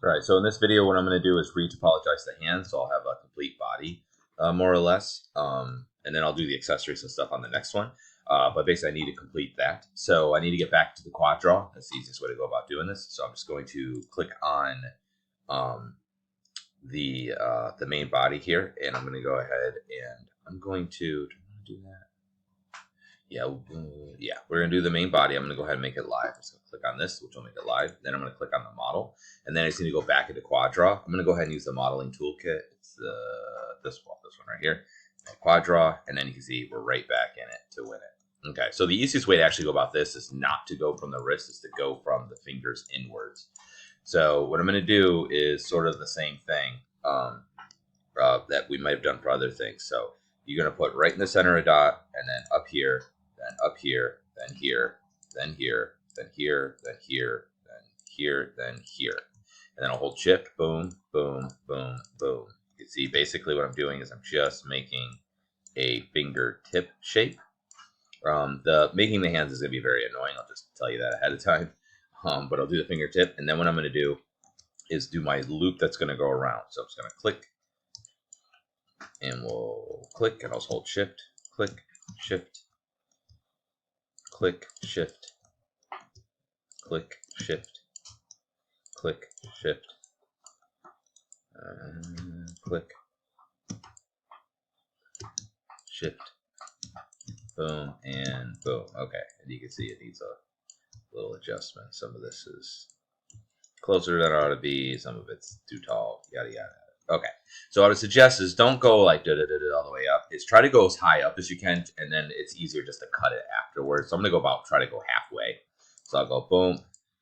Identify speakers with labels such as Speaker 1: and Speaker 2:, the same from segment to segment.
Speaker 1: Alright, so in this video what I'm going to do is retopologize the hand, so I'll have a complete body, more or less, and then I'll do the accessories and stuff on the next one, but basically I need to complete that. So I need to get back to the quad draw. That's the easiest way to go about doing this. So I'm just going to click on the main body here, and I'm going to go ahead and I'm going to do that. Yeah, we're going to do the main body. I'm going to go ahead and make it live. I'm just going to click on this, which will make it live. Then I'm going to click on the model. And then I just need to go back into Quad Draw. I'm going to go ahead and use the modeling toolkit. It's this one right here. Quad Draw. And then you can see we're right back in it to win it. Okay, so the easiest way to actually go about this is not to go from the wrist, is to go from the fingers inwards. So what I'm going to do is sort of the same thing that we might have done for other things. So you're going to put right in the center a dot, and then up here, then up here, then here, then here, then here, then here, then here, then here. And then I'll hold shift, boom, boom, boom, boom. You can see basically what I'm doing is I'm just making a fingertip shape. Making the hands is going to be very annoying. I'll just tell you that ahead of time. But I'll do the fingertip. And then what I'm going to do is do my loop that's going to go around. So I'm just going to click. And we'll click, and I'll hold shift, click, shift, click, shift, click, shift, click, shift, click, shift, boom, and boom. Okay, and you can see it needs a little adjustment. Some of this is closer than it ought to be, some of it's too tall, yada yada. Okay, so what I would suggest is don't go like all the way up. Is try to go as high up as you can, and then it's easier just to cut it afterwards. So I'm going to try to go halfway. So I'll go boom.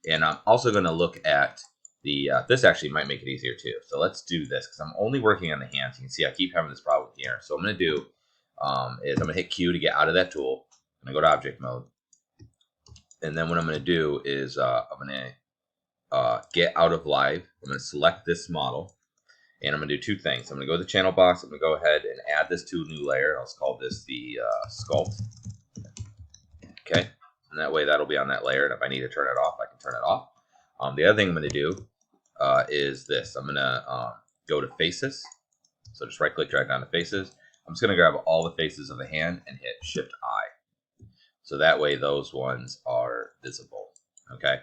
Speaker 1: And I'm also going to look at the, this actually might make it easier too. So let's do this, because I'm only working on the hands. You can see I keep having this problem here. So what I'm going to do is I'm going to hit Q to get out of that tool. I'm going to go to object mode. And then what I'm going to do is I'm going to get out of live. I'm going to select this model. And I'm going to do two things. I'm going to go to the channel box. I'm going to go ahead and add this to a new layer. I'll call this the sculpt. Okay. And that way that'll be on that layer. And if I need to turn it off, I can turn it off. The other thing I'm going to do is this. I'm going to go to faces. So just right click, drag down to faces. I'm just going to grab all the faces of the hand and hit Shift I. So that way those ones are visible. Okay.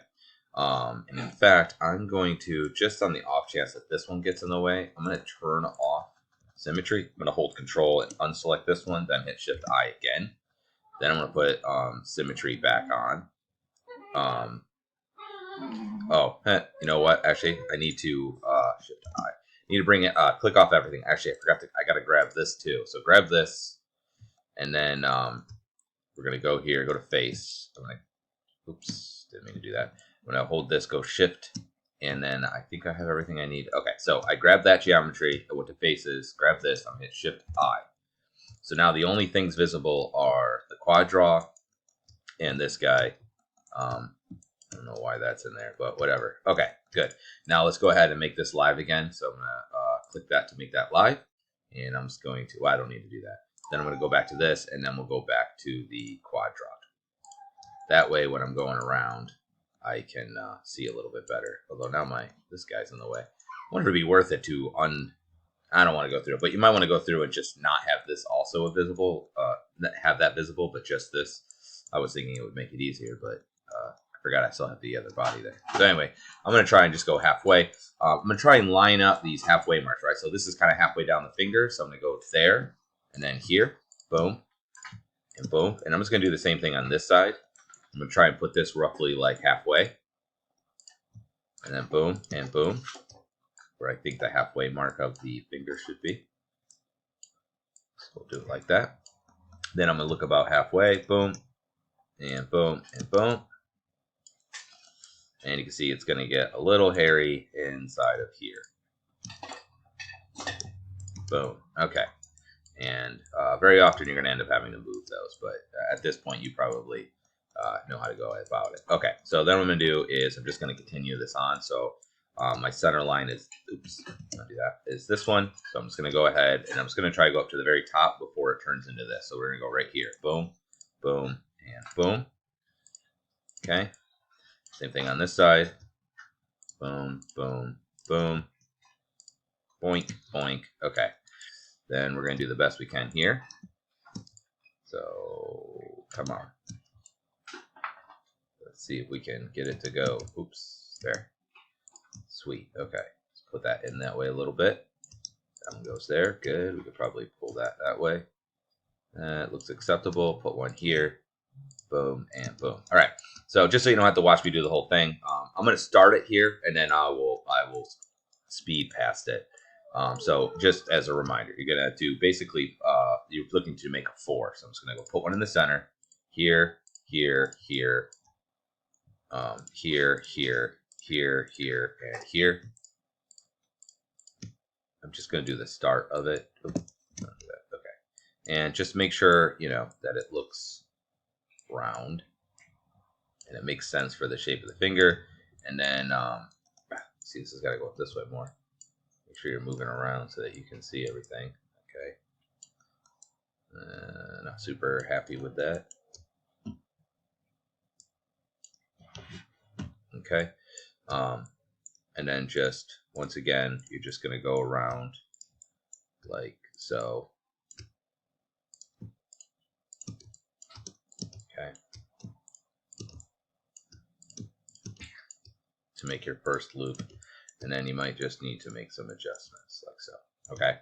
Speaker 1: And in fact, I'm going to, just on the off chance that this one gets in the way, I'm going to turn off symmetry. I'm going to hold control and unselect this one, then hit Shift I again. Then I'm going to put symmetry back on. You know what? Actually, I need to Shift I. I need to bring it, click off everything. Actually, I got to grab this too. So grab this, and then we're going to go here, go to face. Oops, didn't mean to do that. When I hold this, go shift, and then I think I have everything I need. Okay, so I grabbed that geometry, I went to faces, grab this, I'm hit Shift I. So now the only things visible are the quad draw and this guy. I don't know why that's in there, but whatever. Okay, good. Now let's go ahead and make this live again. So I'm going to click that to make that live, and I'm just going to, well, I don't need to do that. Then I'm going to go back to this, and then we'll go back to the quad draw. That way, when I'm going around, I can see a little bit better. Although now this guy's in the way. I wonder if it'd be worth it to I don't want to go through it, but you might want to go through and just not have this also visible, have that visible, but just this. I was thinking it would make it easier, but I forgot I still have the other body there. So anyway, I'm going to try and just go halfway. I'm going to try and line up these halfway marks, right? So this is kind of halfway down the finger, so I'm going to go there, and then here, boom, and boom. And I'm just going to do the same thing on this side. I'm going to try and put this roughly like halfway. And then boom and boom, where I think the halfway mark of the finger should be. So we'll do it like that. Then I'm going to look about halfway, boom, and boom, and boom. And you can see it's going to get a little hairy inside of here. Boom. Okay. And very often you're going to end up having to move those. But at this point, you probably know how to go about it. Okay, so then what I'm going to do is I'm just going to continue this on. So my center line is, I'll do that, is this one. So I'm just going to go ahead and I'm just going to try to go up to the very top before it turns into this. So we're going to go right here. Boom, boom, and boom. Okay, same thing on this side. Boom, boom, boom, boink, boink. Okay. Then we're going to do the best we can here. So, come on. Let's see if we can get it to go. Oops, there. Sweet. Okay. Let's put that in that way a little bit. That one goes there. Good. We could probably pull that way. It looks acceptable. Put one here. Boom and boom. All right. So just so you don't have to watch me do the whole thing, I'm going to start it here, and then I will speed past it. So just as a reminder, you're going to do basically, you're looking to make a 4. So I'm just going to go put one in the center. Here, here, here, here, here, here, here, and here. I'm just going to do the start of it. Oops, not do that. Okay. And just make sure, you know, that it looks round and it makes sense for the shape of the finger. And then, see, this has got to go up this way more. Make sure you're moving around so that you can see everything. Okay. Not super happy with that. Okay. And then just, once again, you're just going to go around like so. Okay. To make your first loop. And then you might just need to make some adjustments like so. Okay.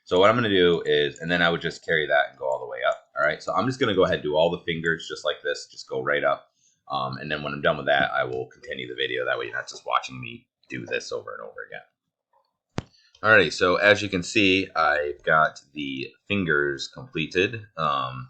Speaker 1: So what I'm going to do is, and then I would just carry that and go all the way up. All right. So I'm just going to go ahead and do all the fingers just like this. Just go right up. And then when I'm done with that, I will continue the video. That way you're not just watching me do this over and over again. Alrighty, so as you can see, I've got the fingers completed.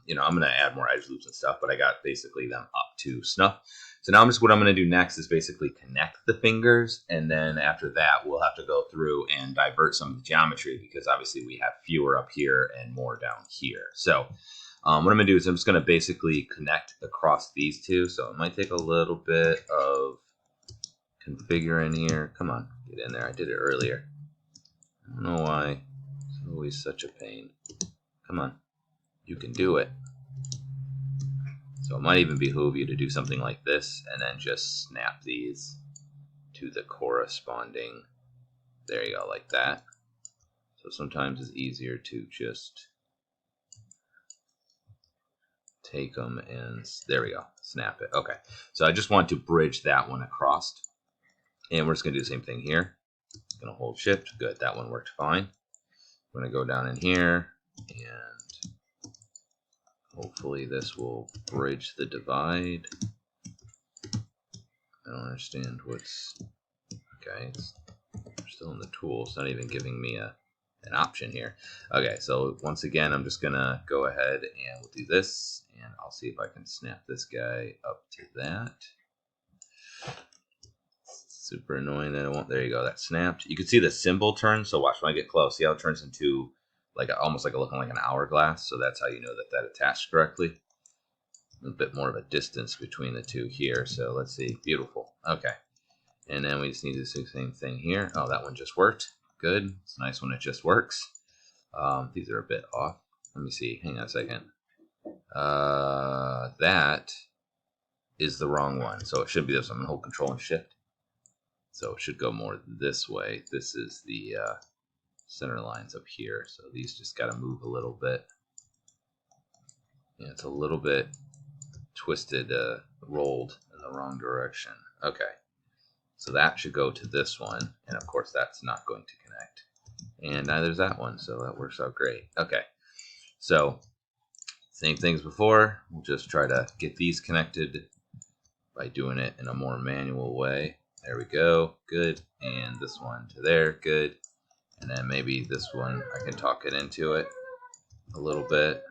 Speaker 1: You know, I'm going to add more edge loops and stuff, but I got basically them up to snuff. So now what I'm going to do next is basically connect the fingers, and then after that, we'll have to go through and divert some of the geometry because obviously we have fewer up here and more down here. So what I'm going to do is I'm just going to basically connect across these two. So it might take a little bit of configuring here. Come on, get in there. I did it earlier. I don't know why. It's always such a pain. Come on. You can do it. So it might even behoove you to do something like this and then just snap these to the corresponding. There you go, like that. So sometimes it's easier to just take them and there we go, snap it. Okay, so I just want to bridge that one across. And we're just going to do the same thing here. Going to hold shift. Good, that one worked fine. I'm going to go down in here and hopefully this will bridge the divide. I don't understand what's... Okay, we're still in the tool. It's not even giving me an option here. Okay, so once again, I'm just going to go ahead and we'll do this. And I'll see if I can snap this guy up to that. Super annoying that it won't. There you go. That snapped. You can see the symbol turn. So watch when I get close. See how it turns into like almost like looking like an hourglass. So that's how you know that that attached correctly. A bit more of a distance between the two here. So let's see. Beautiful. Okay. And then we just need to do the same thing here. Oh, that one just worked. Good. It's nice when it just works. These are a bit off. Let me see. Hang on a second. That is the wrong one. So it should be this. I'm going to hold Control and Shift. So it should go more this way. This is the center lines up here. So these just got to move a little bit. Yeah, it's a little bit twisted, rolled in the wrong direction. Okay. So that should go to this one. And of course, that's not going to connect. And neither is that one. So that works out great. Okay. So same things before. We'll just try to get these connected by doing it in a more manual way. There we go. Good. And this one to there. Good. And then maybe this one, I can talk it into it a little bit.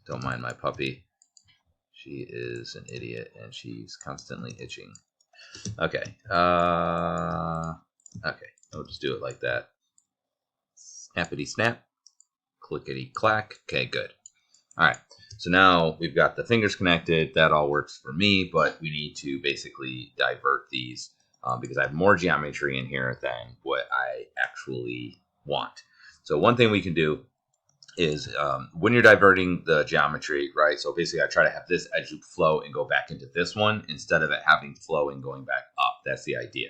Speaker 1: Don't mind my puppy. She is an idiot and she's constantly itching. Okay. Okay. I'll just do it like that. Snappity snap. Clickety clack. Okay, good. All right. So now we've got the fingers connected. That all works for me, but we need to basically divert these because I have more geometry in here than what I actually want. So one thing we can do is when you're diverting the geometry, right? So basically I try to have this edge loop flow and go back into this one instead of it having flow and going back up. That's the idea.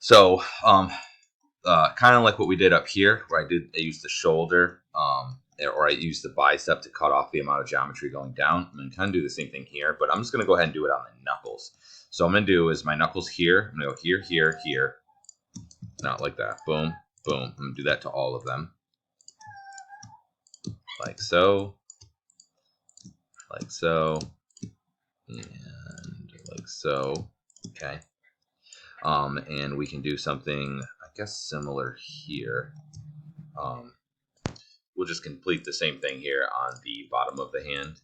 Speaker 1: So kind of like what we did up here, where I used the shoulder, or I used the bicep to cut off the amount of geometry going down. I'm going to kind of do the same thing here, but I'm just going to go ahead and do it on the knuckles. So I'm going to do is my knuckles here. I'm going to go here, here, here. Not like that. Boom, boom. I'm going to do that to all of them. Like so. Like so. And like so. Okay. And we can do something, I guess, similar here. We'll just complete the same thing here on the bottom of the hand.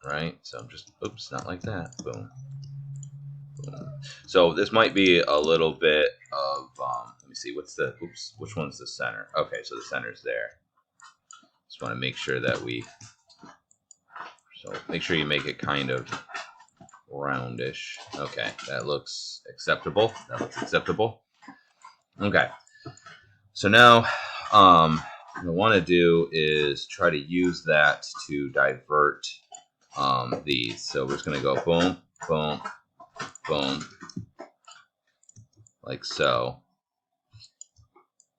Speaker 1: Right? So I'm just, oops, not like that. Boom. Boom. So this might be a little bit of, let me see, what's the, oops, which one's the center? Okay, so the center's there. Just want to make sure that so make sure you make it kind of roundish. Okay, that looks acceptable. That looks acceptable. Okay. So now, what I want to do is try to use that to divert these. So we're just going to go boom, boom, boom, like so.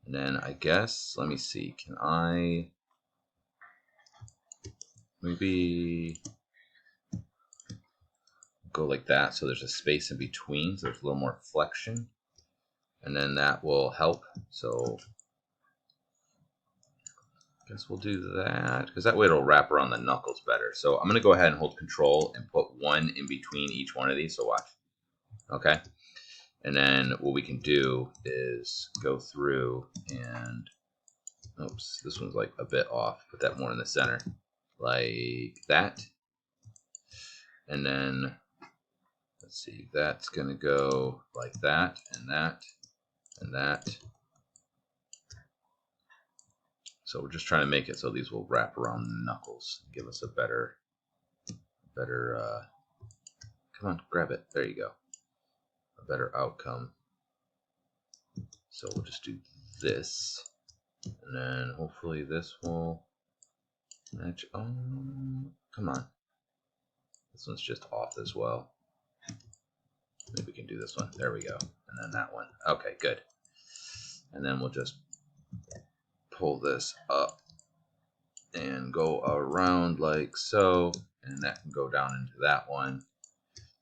Speaker 1: And then I guess, let me see, can I maybe go like that so there's a space in between, so there's a little more flexion. And then that will help. So I guess we'll do that, because that way it'll wrap around the knuckles better. So I'm going to go ahead and hold control and put one in between each one of these. So watch. Okay. And then what we can do is go through and, oops, this one's like a bit off. Put that more in the center. Like that. And then, let's see, that's going to go like that, and that, and that. So we're just trying to make it so these will wrap around the knuckles, give us a better, come on, grab it. There you go. A better outcome. So we'll just do this, and then hopefully this will match. Oh, come on. This one's just off as well. Maybe we can do this one. There we go. And then that one. Okay, good. And then we'll just pull this up and go around like so, and that can go down into that one,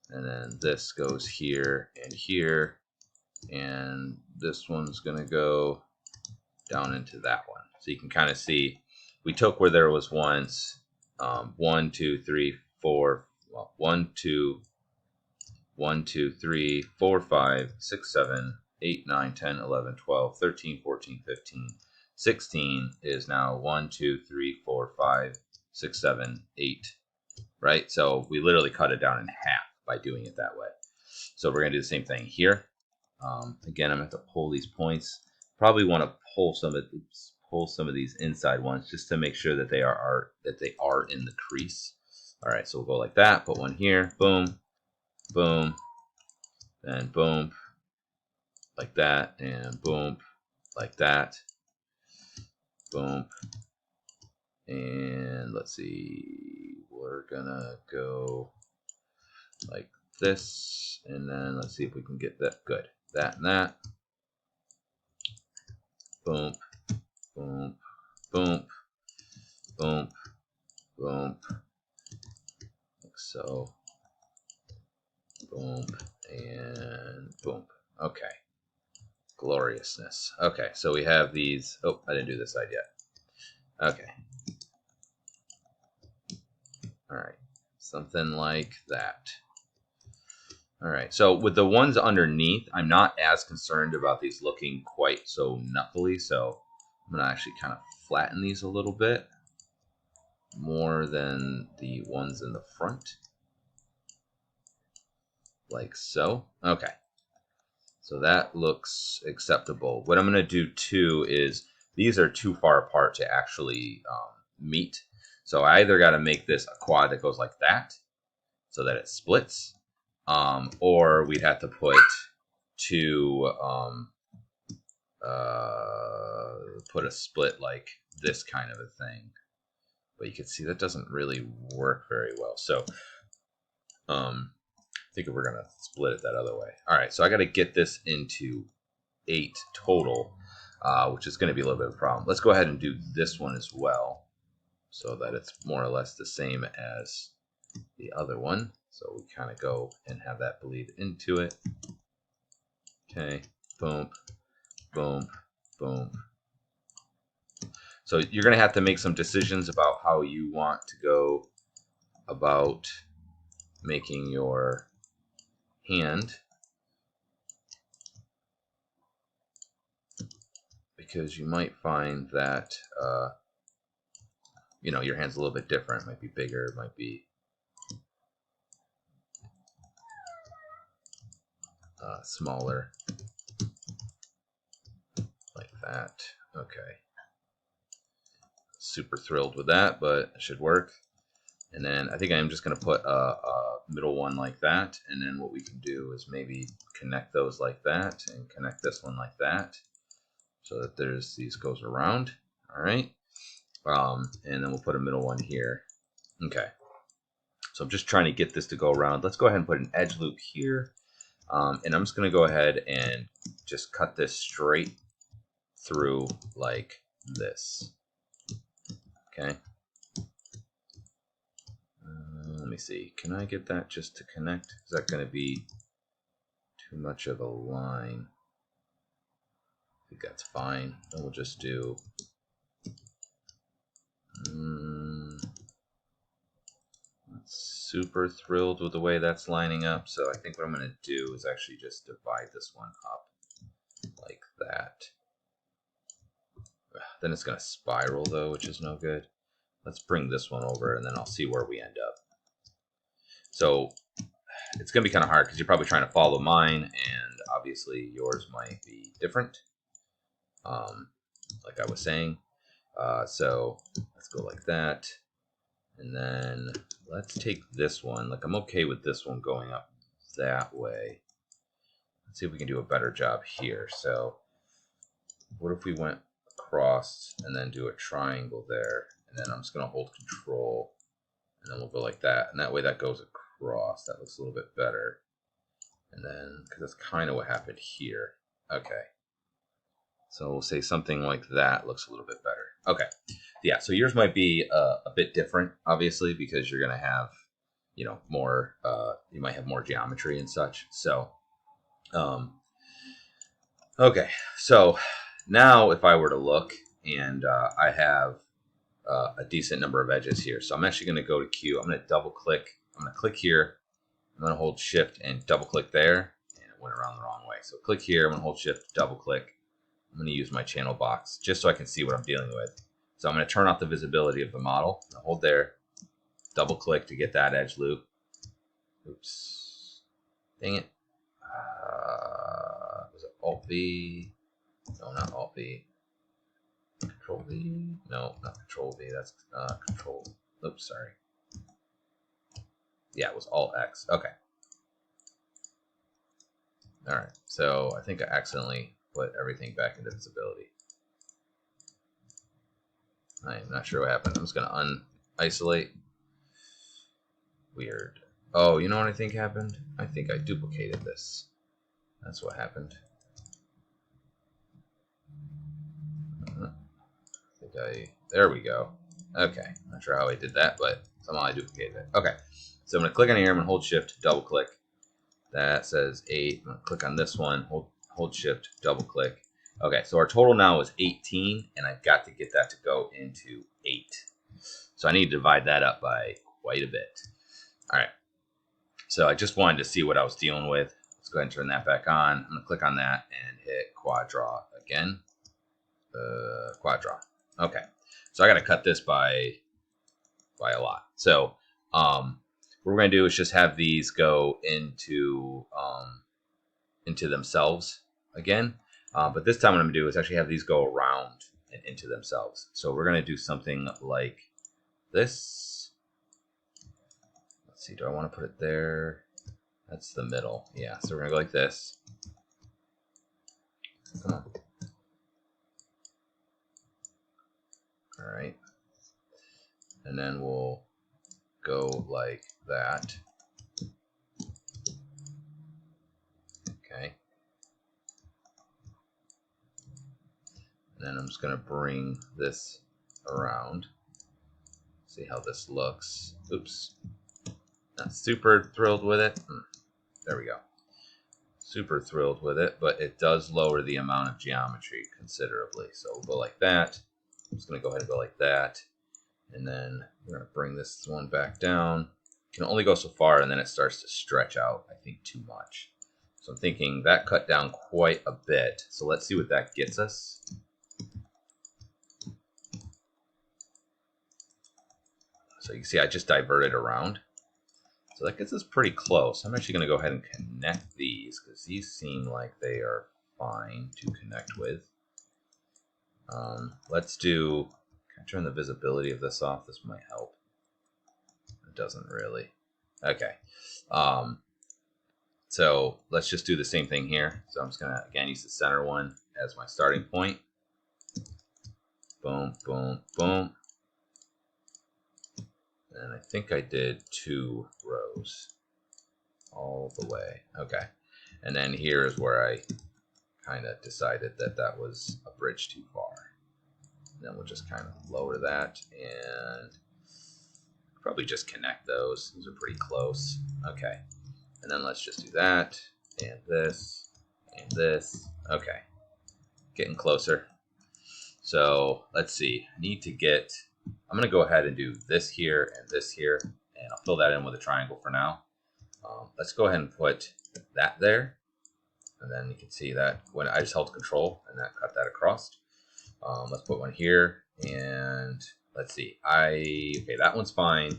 Speaker 1: and then this goes here and here, and this one's gonna go down into that one. So you can kind of see we took where there was once 1 2 3 4, well, 1 2 1 2 3 4 5 6 7 8 9 10 11 12 13 14 15 16 is now 1 2 3 4 5 6 7 8, right? So we literally cut it down in half by doing it that way. So we're going to do the same thing here. Again, I'm going to have to pull these points. Probably want to pull some of these inside ones just to make sure that they are in the crease. All right, so we'll go like that. Put one here. Boom, boom, and boom, like that, and boom, like that. Boom. And let's see, we're gonna go like this, and then let's see if we can get that. Good. That and that. Boom, boom, boom, boom, boom, like so. Boom, and boom. Okay. Gloriousness. Okay, so we have these. Oh, I didn't do this side yet. Okay. All right. Something like that. All right. So with the ones underneath, I'm not as concerned about these looking quite so knuckly. So I'm going to actually kind of flatten these a little bit more than the ones in the front. Like so. Okay. So that looks acceptable. What I'm going to do too is these are too far apart to actually meet. So I either got to make this a quad that goes like that so that it splits, or we'd have to put put a split like this kind of a thing. But you can see that doesn't really work very well. So think we're gonna split it that other way. All right, so I got to get this into 8 total, which is going to be a little bit of a problem. Let's go ahead and do this one as well, so that it's more or less the same as the other one. So we kind of go and have that bleed into it. Okay, boom, boom, boom. So you're going to have to make some decisions about how you want to go about making your hand, because you might find that you know, your hand's a little bit different. It might be bigger, it might be smaller, like that. Okay. Super thrilled with that, but it should work. And then I think I'm just going to put a middle one like that. And then what we can do is maybe connect those like that and connect this one like that, so that there's these goes around. All right. And then we'll put a middle one here. Okay. So I'm just trying to get this to go around. Let's go ahead and put an edge loop here. And I'm just going to go ahead and just cut this straight through like this. Okay. Let me see. Can I get that just to connect? Is that going to be too much of a line? I think that's fine. Then we'll just do... not super thrilled with the way that's lining up, so I think what I'm going to do is actually just divide this one up like that. Then it's going to spiral though, which is no good. Let's bring this one over and then I'll see where we end up. So it's going to be kind of hard because you're probably trying to follow mine, and obviously yours might be different, like I was saying. So let's go like that. And then let's take this one. Like, I'm okay with this one going up that way. Let's see if we can do a better job here. So what if we went across and then do a triangle there? And then I'm just going to hold control. And then we'll go like that. And that way that goes across. That looks a little bit better. And then, because that's kind of what happened here. Okay. So we'll say something like that looks a little bit better. Okay. Yeah, so yours might be a bit different, obviously, because you're going to have, you know, more, you might have more geometry and such. So, okay. So now if I were to look, and I have a decent number of edges here. So I'm actually going to go to Q. I'm going to double click. I'm going to click here. I'm going to hold shift and double click there. And it went around the wrong way. So click here. I'm going to hold shift, double click. I'm going to use my channel box just so I can see what I'm dealing with. So I'm going to turn off the visibility of the model. I'll hold there, double click to get that edge loop. Oops. Dang it. Was it Alt V? No, not Alt V. Control V? No, not Control V. That's Control. Oops, sorry. Yeah, it was Alt X. Okay. All right. So I think I accidentally put everything back into visibility. I'm not sure what happened. I'm just going to un-isolate. Weird. Oh, you know what I think happened? I think I duplicated this. That's what happened. There we go. Okay. Not sure how I did that, but somehow I duplicated it. Okay. So I'm going to click on here. I'm going to hold shift, double click. That says 8. I'm going to click on this one, hold shift, double click. Okay, so our total now is 18, and I've got to get that to go into 8. So I need to divide that up by quite a bit. All right. So I just wanted to see what I was dealing with. Let's go ahead and turn that back on. I'm going to click on that and hit quad draw again. Quad draw. Okay. So I got to cut this by a lot. So what we're going to do is just have these go into themselves again. But this time what I'm going to do is actually have these go around and into themselves. So we're going to do something like this. Let's see, do I want to put it there? That's the middle. Yeah, so we're going to go like this. Come on. All right. And then we'll go like that. I'm just going to bring this around. See how this looks. Oops. Not super thrilled with it. There we go. Super thrilled with it, but it does lower the amount of geometry considerably. So we'll go like that. I'm just going to go ahead and go like that. And then we're going to bring this one back down. You can only go so far, and then it starts to stretch out, I think, too much. So I'm thinking that cut down quite a bit. So let's see what that gets us. So you can see I just diverted around. So that gets us pretty close. I'm actually going to go ahead and connect these because these seem like they are fine to connect with. Let's do, can I turn the visibility of this off? This might help. It doesn't really. Okay. So let's just do the same thing here. So I'm just going to, again, use the center one as my starting point. Boom, boom, boom. And I think I did 2 rows all the way. Okay. And then here is where I kind of decided that that was a bridge too far. And then we'll just kind of lower that and probably just connect those. These are pretty close. Okay. And then let's just do that and this and this. Okay. Getting closer. So let's see. I need to get, I'm going to go ahead and do this here and this here. And I'll fill that in with a triangle for now. Let's go ahead and put that there. And then you can see that when I just held Control and that cut that across. Let's put one here. And let's see. Okay, that one's fine.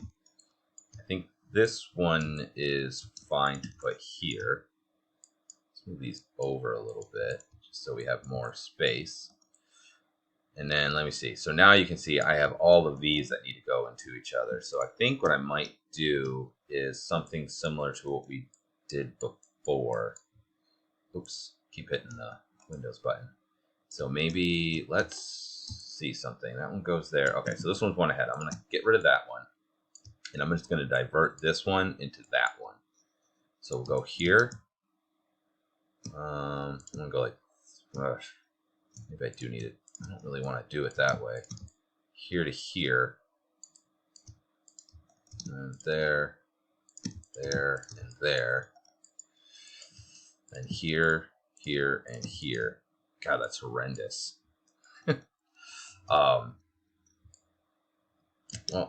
Speaker 1: I think this one is fine to put here. Let's move these over a little bit just so we have more space. And then let me see. So now you can see I have all of these that need to go into each other. So I think what I might do is something similar to what we did before. Oops, keep hitting the Windows button. So maybe let's see something. That one goes there. Okay, so this one's one ahead. I'm going to get rid of that one. And I'm just going to divert this one into that one. So we'll go here. I'm going to go like, maybe I do need it. I don't really want to do it that way. Here to here. And there, there, and there. And here, here, and here. God, that's horrendous. Well,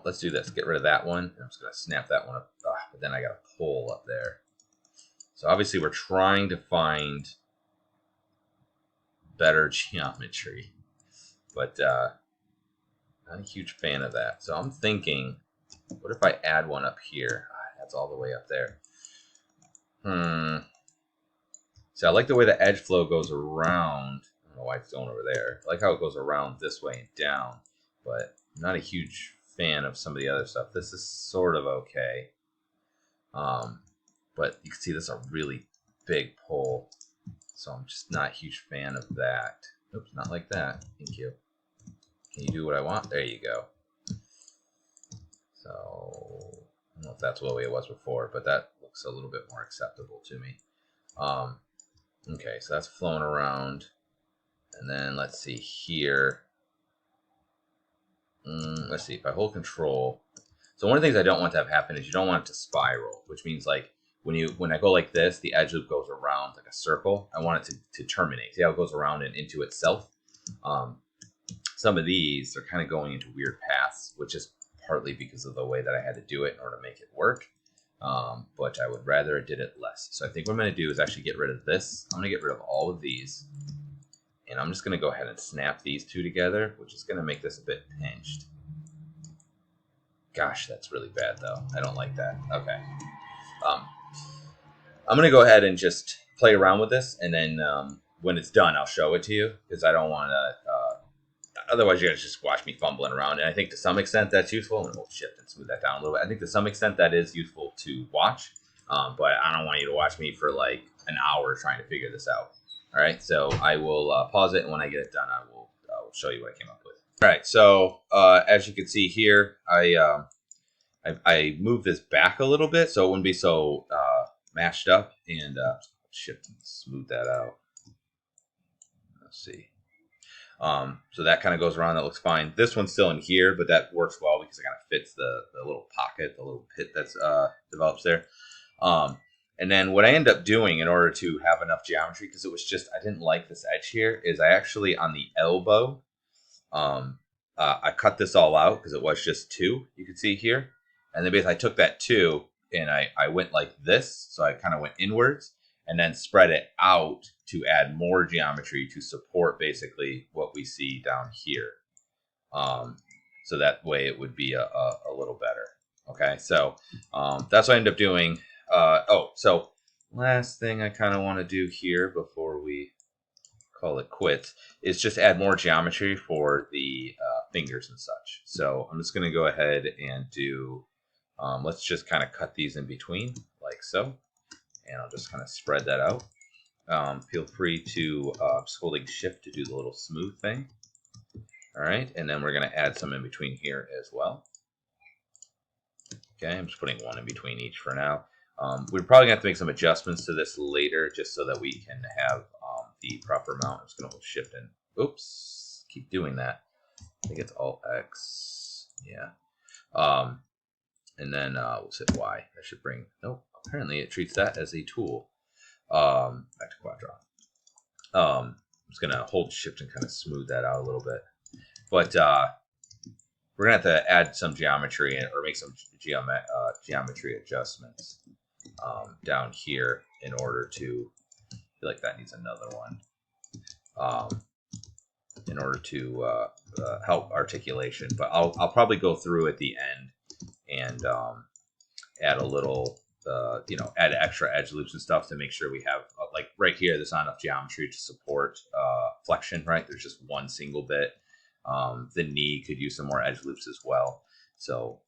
Speaker 1: let's do this. Get rid of that one. I'm just going to snap that one up. But then I got a pole up there. So obviously we're trying to find better geometry. But not a huge fan of that. So I'm thinking, what if I add one up here? That's all the way up there. So I like the way the edge flow goes around. I don't know why it's going over there. I like how it goes around this way and down. But I'm not a huge fan of some of the other stuff. This is sort of okay. But you can see this is a really big pole. So I'm just not a huge fan of that. Oops, not like that. Thank you. Can you do what I want? There you go. So, I don't know if that's the way it was before, but that looks a little bit more acceptable to me. Okay, so that's flowing around. And then let's see here. Let's see, if I hold Control. So one of the things I don't want to have happen is you don't want it to spiral, which means like when I go like this, the edge loop goes around like a circle. I want it to terminate. See how it goes around and into itself? Some of these are kind of going into weird paths, which is partly because of the way that I had to do it in order to make it work. But I would rather it did it less. So I think what I'm going to do is actually get rid of this. I'm going to get rid of all of these. And I'm just going to go ahead and snap these two together, which is going to make this a bit pinched. Gosh, that's really bad, though. I don't like that. Okay. I'm going to go ahead and just play around with this. And then when it's done, I'll show it to you. Because I don't want to... otherwise, you're going to just watch me fumbling around. And I think to some extent that's useful. And we'll shift and smooth that down a little bit. I think to some extent that is useful to watch. But I don't want you to watch me for like an hour trying to figure this out. All right, so I will pause it. And when I get it done, I will show you what I came up with. All right, so as you can see here, I moved this back a little bit so it wouldn't be so mashed up. And shift and smooth that out. Let's see. So that kind of goes around. That looks fine. This one's still in here, but that works well because it kind of fits the little pocket, the little pit that's develops there. And then what I end up doing in order to have enough geometry, because it was just, I didn't like this edge here, is I actually, on the elbow, I cut this all out because it was just 2, you can see here. And then basically I took that 2 and I went like this. So I kind of went inwards and then spread it out to add more geometry to support basically what we see down here. So that way it would be a little better. Okay, so that's what I end up doing. So last thing I kind of want to do here before we call it quits is just add more geometry for the fingers and such. So I'm just going to go ahead and do, let's just kind of cut these in between like so. And I'll just kind of spread that out. Feel free to just holding shift to do the little smooth thing. All right, and then we're going to add some in between here as well. Okay, I'm just putting one in between each for now. We're probably going to have to make some adjustments to this later just so that we can have the proper amount. I'm just going to hold shift and, oops, keep doing that. I think it's Alt X, yeah. And then we'll hit Y. That should bring, nope, apparently it treats that as a tool. Back to Quadron. I'm just going to hold shift and kind of smooth that out a little bit. But we're going to have to add some geometry or make some geometry adjustments down here in order to, I feel like that needs another one, in order to help articulation. But I'll probably go through at the end and add a little, add extra edge loops and stuff to make sure we have, like right here, there's not enough geometry to support flexion, right? There's just one single bit. The knee could use some more edge loops as well. So,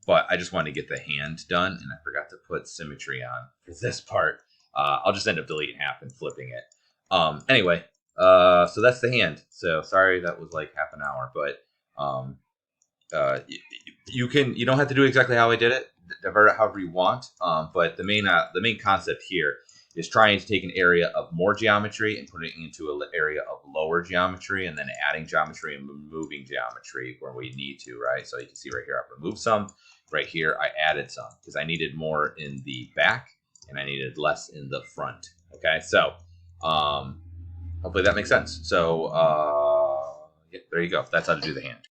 Speaker 1: but I just wanted to get the hand done, and I forgot to put symmetry on for this part. I'll just end up deleting half and flipping it. Anyway, so that's the hand. So sorry that was like half an hour, but you don't have to do exactly how I did it. Divert it however you want. But the main concept here is trying to take an area of more geometry and put it into an area of lower geometry, and then adding geometry and removing geometry where we need to, right? So you can see right here, I've removed some. Right here, I added some because I needed more in the back and I needed less in the front. Okay, so hopefully that makes sense. So yeah, there you go. That's how to do the hand.